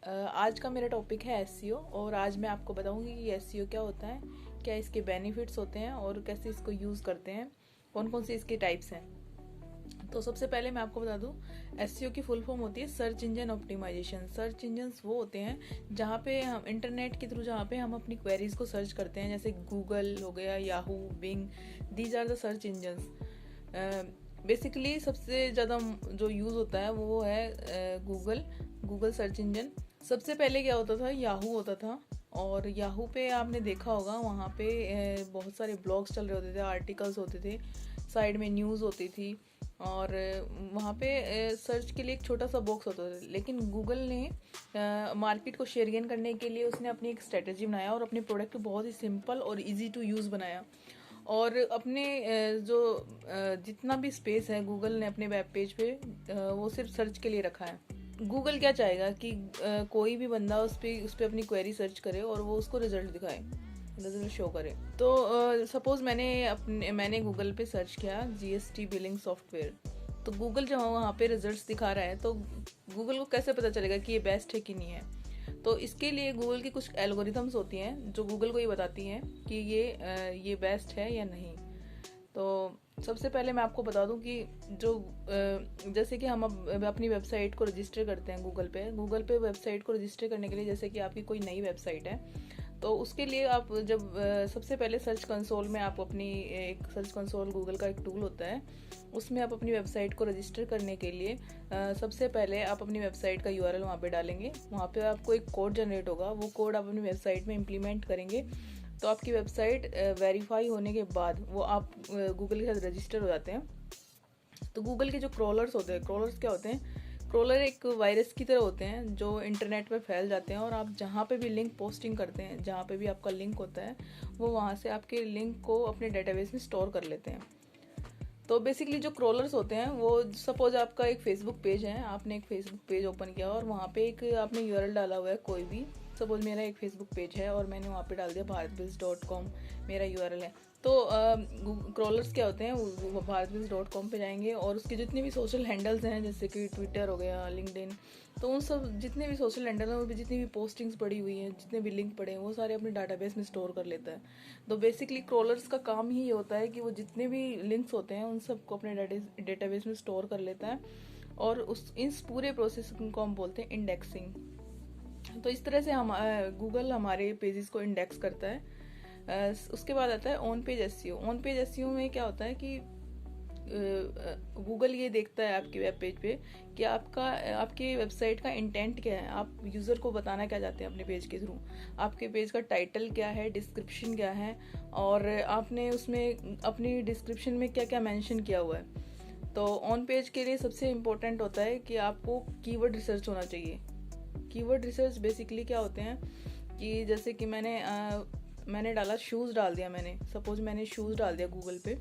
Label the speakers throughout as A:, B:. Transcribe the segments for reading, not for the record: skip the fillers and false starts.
A: आज का मेरा टॉपिक है एसईओ और आज मैं आपको बताऊंगी कि एसईओ क्या होता है, क्या इसके बेनिफिट्स होते हैं और कैसे इसको यूज़ करते हैं, कौन कौन से इसके टाइप्स हैं। तो सबसे पहले मैं आपको बता दूं, एसईओ की फुल फॉर्म होती है search engine optimization. Search engine वो होते हैं जहाँ पे हम इंटरनेट के थ्रू जहाँ पे हम अपनी क्वेरीज को सर्च करते हैं, जैसे गूगल हो गया, Yahoo, Bing. These are the search engines. Basically सबसे ज़्यादा जो यूज़ होता है वो है गूगल सर्च इंजन। सबसे पहले क्या होता था, याहू होता था। और याहू पे आपने देखा होगा, वहाँ पे बहुत सारे ब्लॉग्स चल रहे होते थे, आर्टिकल्स होते थे, साइड में न्यूज़ होती थी और वहाँ पे सर्च के लिए एक छोटा सा बॉक्स होता था। लेकिन गूगल ने मार्केट को शेयर गेन करने के लिए उसने अपनी एक स्ट्रेटजी बनाया और अपने प्रोडक्ट को बहुत ही सिंपल और इजी टू यूज़ बनाया। और अपने जो जितना भी स्पेस है गूगल ने अपने वेब पेज पे वो सिर्फ सर्च के लिए रखा है। गूगल क्या चाहेगा कि कोई भी बंदा उस पे अपनी क्वेरी सर्च करे और वो उसको रिजल्ट दिखाए, रिजल्ट शो करे। तो सपोज मैंने गूगल पे सर्च किया जीएसटी बिलिंग सॉफ्टवेयर। तो गूगल जब वहाँ पे रिजल्ट्स दिखा रहा है तो गूगल को कैसे पता चलेगा कि ये बेस्ट है कि नहीं है। तो इसके लिए गूगल की कुछ एल्गोरिथम्स होती हैं जो गूगल को ये बताती हैं कि ये बेस्ट है या नहीं। तो सबसे पहले मैं आपको बता दूं कि जो जैसे कि हम अब अपनी वेबसाइट को रजिस्टर करते हैं गूगल पे वेबसाइट को रजिस्टर करने के लिए, जैसे कि आपकी कोई नई वेबसाइट है तो उसके लिए आप जब सबसे पहले सर्च कंसोल में आप अपनी एक सर्च कंसोल गूगल का एक टूल होता है, उसमें आप अपनी वेबसाइट को रजिस्टर करने के लिए सबसे पहले आप अपनी वेबसाइट का यूआरएल वहाँ पे डालेंगे। वहाँ पे आपको एक कोड जनरेट होगा, वो कोड आप अपनी वेबसाइट में इम्प्लीमेंट करेंगे तो आपकी वेबसाइट वेरीफाई होने के बाद वो आप गूगल के साथ रजिस्टर हो जाते हैं। तो गूगल के जो क्रॉलर्स होते हैं, क्रॉलर्स क्या होते हैं, क्रॉलर एक वायरस की तरह होते हैं जो इंटरनेट पे फैल जाते हैं और आप जहाँ पे भी लिंक पोस्टिंग करते हैं, जहाँ पे भी आपका लिंक होता है वो वहाँ से आपके लिंक को अपने डेटाबेस में स्टोर कर लेते हैं। तो बेसिकली जो क्रॉलर्स होते हैं वो, सपोज आपका एक फेसबुक पेज है, आपने एक फेसबुक पेज ओपन किया और वहाँ पे एक आपने यूआरएल डाला हुआ है कोई भी। सपोज मेरा एक फेसबुक पेज है और मैंने वहाँ पे डाल दिया bharatbiz.com, मेरा यूआरएल है। तो क्रॉलर्स क्या होते हैं, वो bharatbiz.com पे जाएंगे और उसके जितने भी सोशल हैंडल्स हैं, जैसे कि ट्विटर हो गया, लिंक्डइन, तो उन सब जितने भी सोशल हैंडल हैं, उन जितनी भी पोस्टिंग्स पड़ी हुई हैं, जितने भी लिंक पड़े हैं, वो सारे अपने डाटाबेस में स्टोर कर लेता है। तो बेसिकली क्रॉलर्स का काम ही ये होता है कि वो जितने भी लिंक्स होते हैं उन सबको अपने डेटाबेस में स्टोर कर लेता है और इस पूरे प्रोसेस को हम बोलते हैं इंडेक्सिंग। तो इस तरह से हम गूगल हमारे पेजेस को इंडेक्स करता है। उसके बाद आता है on page SEO. On page SEO में क्या होता है कि गूगल ये देखता है आपके वेब पेज पे कि आपकी वेबसाइट का इंटेंट क्या है, आप यूज़र को बताना क्या चाहते हैं अपने पेज के थ्रू, आपके पेज का टाइटल क्या है, डिस्क्रिप्शन क्या है और आपने उसमें अपनी डिस्क्रिप्शन में क्या क्या मेंशन किया हुआ है। तो ऑन पेज के लिए सबसे इम्पोर्टेंट होता है कि आपको कीवर्ड रिसर्च होना चाहिए। कीवर्ड रिसर्च बेसिकली क्या होते हैं कि जैसे कि मैंने डाला शूज़, डाल दिया मैंने, सपोज मैंने शूज़ डाल दिया गूगल पे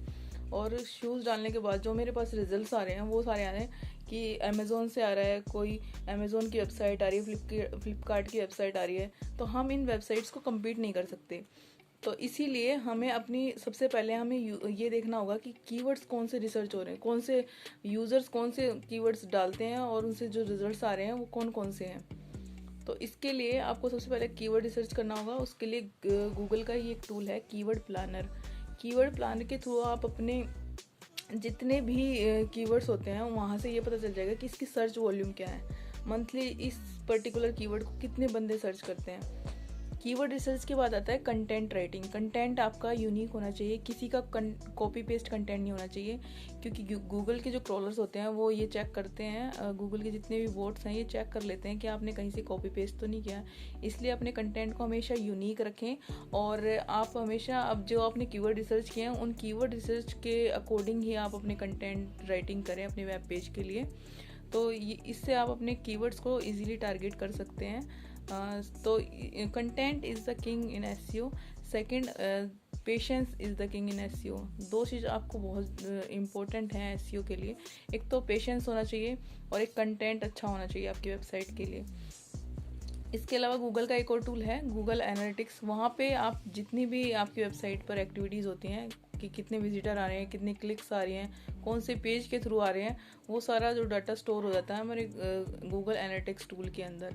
A: और शूज़ डालने के बाद जो मेरे पास रिजल्ट्स आ रहे हैं वो सारे आ रहे हैं कि अमेज़ोन से आ रहा है, कोई अमेज़ोन की वेबसाइट आ रही है, फ्लिपकार्ट की वेबसाइट आ रही है। तो हम इन वेबसाइट्स को कम्पीट नहीं कर सकते। तो इसीलिए हमें अपनी सबसे पहले हमें ये देखना होगा कि कीवर्ड्स कौन से रिसर्च हो रहे हैं, कौन से यूज़र्स कौन से कीवर्ड्स डालते हैं और उनसे जो रिजल्ट्स आ रहे हैं वो कौन कौन से हैं। तो इसके लिए आपको सबसे पहले कीवर्ड रिसर्च करना होगा। उसके लिए गूगल का ही एक टूल है कीवर्ड प्लानर। कीवर्ड प्लानर के थ्रू आप अपने जितने भी कीवर्ड्स होते हैं वहाँ से ये पता चल जाएगा कि इसकी सर्च वॉल्यूम क्या है, मंथली इस पर्टिकुलर कीवर्ड को कितने बंदे सर्च करते हैं। कीवर्ड रिसर्च के बाद आता है कंटेंट राइटिंग। कंटेंट आपका यूनिक होना चाहिए, किसी का कॉपी पेस्ट कंटेंट नहीं होना चाहिए, क्योंकि गूगल के जो क्रॉलर्स होते हैं वो ये चेक करते हैं, गूगल के जितने भी बोट्स हैं ये चेक कर लेते हैं कि आपने कहीं से कॉपी पेस्ट तो नहीं किया। इसलिए अपने कंटेंट को हमेशा यूनिक रखें और आप हमेशा अब जो आपने कीवर्ड रिसर्च किए हैं उन कीवर्ड रिसर्च के अकॉर्डिंग ही आप अपने कंटेंट राइटिंग करें अपने वेब पेज के लिए। तो इससे आप अपने कीवर्ड्स को इजीली टारगेट कर सकते हैं। तो content is the king in SEO. Second, patience is the king in SEO. दो चीज़ आपको बहुत इम्पोर्टेंट हैं एसईओ के लिए। एक तो पेशेंस होना चाहिए और एक कंटेंट अच्छा होना चाहिए आपकी वेबसाइट के लिए। इसके अलावा गूगल का एक और टूल है गूगल एनालिटिक्स। वहाँ पे आप जितनी भी आपकी वेबसाइट पर एक्टिविटीज़ होती हैं कि कितने विजिटर आ रहे हैं, कितने क्लिक्स आ रही हैं, कौन से पेज के थ्रू आ रहे हैं, वो सारा जो डाटा स्टोर हो जाता है हमारे गूगल एनालिटिक्स टूल के अंदर।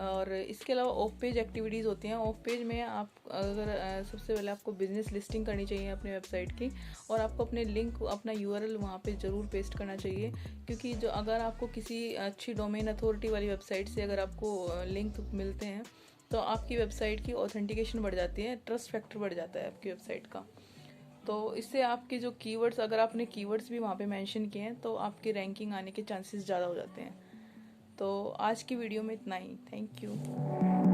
A: और इसके अलावा ऑफ पेज एक्टिविटीज़ होती हैं। ऑफ पेज में आप अगर सबसे पहले आपको बिजनेस लिस्टिंग करनी चाहिए अपने वेबसाइट की, और आपको अपने लिंक, अपना यूआरएल वहाँ पे ज़रूर पेस्ट करना चाहिए, क्योंकि जो अगर आपको किसी अच्छी डोमेन अथॉरिटी वाली वेबसाइट से अगर आपको लिंक मिलते हैं तो आपकी वेबसाइट की ऑथेंटिकेशन बढ़ जाती है, ट्रस्ट फैक्टर बढ़ जाता है आपकी वेबसाइट का। तो इससे आपके जो कीवर्ड्स, अगर आपने कीवर्ड्स भी वहाँ पे मेंशन किए हैं तो आपकी रैंकिंग आने के चांसेस ज़्यादा हो जाते हैं। तो आज की वीडियो में इतना ही। Thank you.